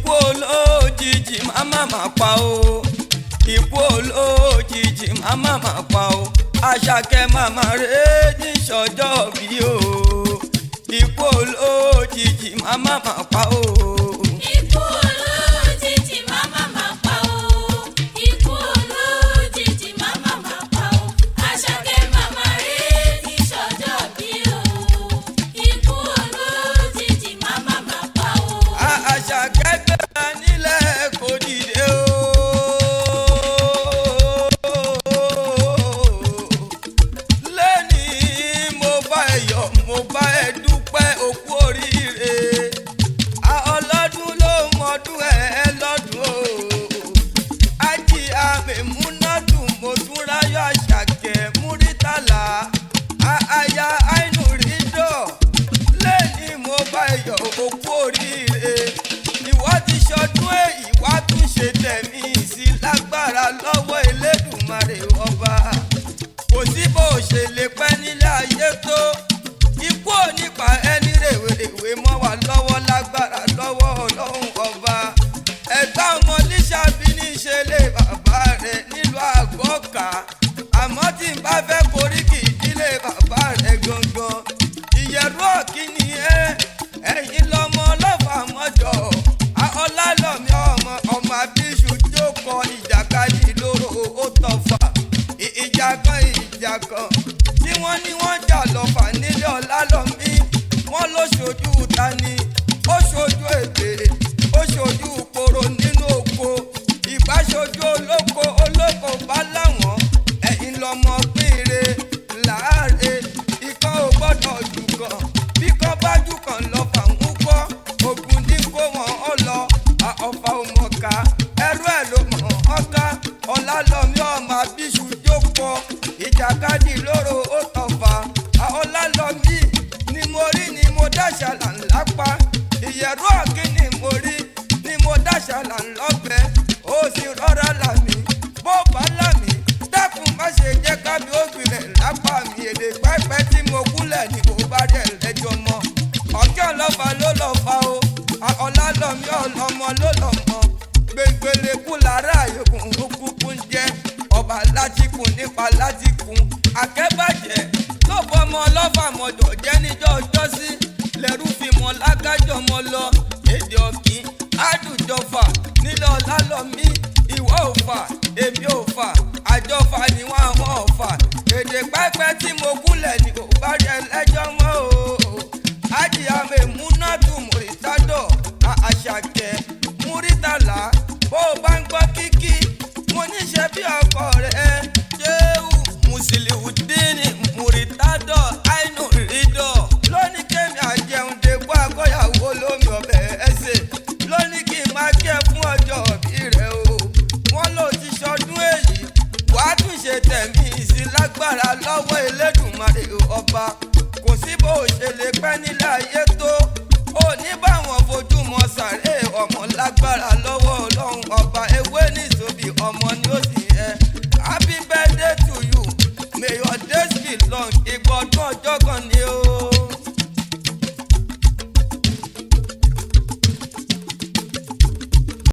ikú olójijì máa máa pa o ikú olójijì máa máa pa o Àṣàkẹ́ màmá rẹ̀ ní sọ́jọ́ bí o ikú olójijì máa máa pa o. Ikú olójijì máa máa pa o. Ikú olójijì máa máa pa o. Àṣàkẹ́ màmá rẹ̀ ní sọ́jọ́ bí o. Ikú olójijì máa máa pa o. Àṣàkẹ́ gbéra nílẹ̀ kò dìde o. Lẹ́ni mo bá ẹ yọ̀ mo bá ẹ dúpẹ́ òkú oríire. Ọlọ́dún ló mọdún ẹ lọ́dún o. Ájì Àmẹ̀múnátù Motunrayo Ashake Muritala aya Ajeundeku. Lẹ́ni mo bá ẹ yọ̀ òkú oríire. Ìwọ ti ṣọdún èyí wá tún ṣe tẹ̀mí sí lágbára lọ́wọ́ Elédùmarè ọba. Kò sí bó ṣe lè pẹ́ nílé ayé tó. Ikú ò ní pa ẹni rèwerèwe mọ́ wa lọ́wọ́ lágbára lọ́wọ́ Ọlọ́run ọba. Ẹ̀gbá ọmọ Lísàbí ní ṣe lé bàbá rẹ̀ nílùú Àgọ́kà. Àmọ́ tí n bá fẹ́ koríki ìdílé bàbá rẹ̀ gangan. Ìyẹ̀rú ọ̀kíní ẹ̀yìn lọ́mọ ọlọ́fà mọ́jọ. Ọlálọ́mí ọmọ abíṣu jókòó ìjàkadì lóró ó tọ̀fà. Ìjà kan tí wọ́n ní wọ́n jà lọ́fà nílé Ọlálọ́mí. Wọ́n ló ṣojú tani, ó ṣojú èdè, ó ṣojú poro nínú oko. Ìgbà ṣojú olóko bá láwọn. Ẹ̀yin lọ́mọ pínre láàre. Ikán ò gbọ́dọ̀ jù kan, bí kan bá jù kan lọ́fà ń kọ́. Ògùn ní kó wọn ọ lọ, ọ̀fà òmọ̀ká. Ẹrú ẹ̀ ló mọ̀ ọ́ká. Ọlálọ́mí ọmọ abíṣu jókòó ìjàkadì lóró ó tọ̀fà. Ọlálọ́mí ni mo rí ni mo dáṣà là ń lápá. Ìyẹ̀rú ọ̀kíní mo rí ni mo dáṣà là ń lọ́bẹ̀. Ó sì rọra là mí bó bá là mí. Dákun má ṣe jẹ́ kábí ó gbilẹ̀ lápá mi. Èdè pẹ́pẹ́ tí mo kúnlẹ̀ ni mo bá rẹ̀ lẹ́jọ́ mọ́. Ọ̀kẹ́ ọlọ́fà ló lọ fa o. Ọlálọ́mí ọlọ́mọ ló lọ́mọ. Gbẹ̀ngbẹ̀lẹ̀ kú lára àyòkùn òkùnkùn ń jẹ́. Ọba látikùn nípa látikùn. Akẹ́bàjẹ́ ló fọmọ ọlọ́fà mọ̀jọ̀ jẹ́ níjọ́ ọjọ́ sí. Lẹ́rú fi mọ lágájọ́ mọ lọ. Èdè ọ̀kín àdùjọfà nílẹ̀ Ọlálọ́mí. Ìwọ ò fà, èmi ò fà. Àjọfà ni wọ́n àwọn ọ̀fà. Èdè pẹ́pẹ́ tí mo kúnlẹ̀ ni kò bá rẹ̀ lẹ́jọ́ mọ́ o. Ájì Àmẹ̀múnátù Muritala Ashake Muritala. Bó o bá ń gbọ́ kíkí, mo níṣẹ́ bí ọkọ rẹ̀. Jéhù Mùsùlùmí Muritala Ajeundeku. Lóní kémi Ajeundeku àkọ́yàwó lómi ọbẹ̀ ẹsẹ̀. Lóní kí n máa kí ẹ fún ọjọ́ òbí rẹ̀ o. Wọ́n ló ti ṣọdún èyí, wàá tún ṣe tẹ̀mí sí lágbára lọ́wọ́ Elédùmarè ọba. Kò sí bó ṣe lè pẹ́ nílé ayé tó. Ó ní báwọn fojú mọ sàré ọmọ lágbára lọ́wọ́ Ọlọ́run ọba. Ewé níṣòbí ọmọ ni ó sì yẹ. Happy birthday.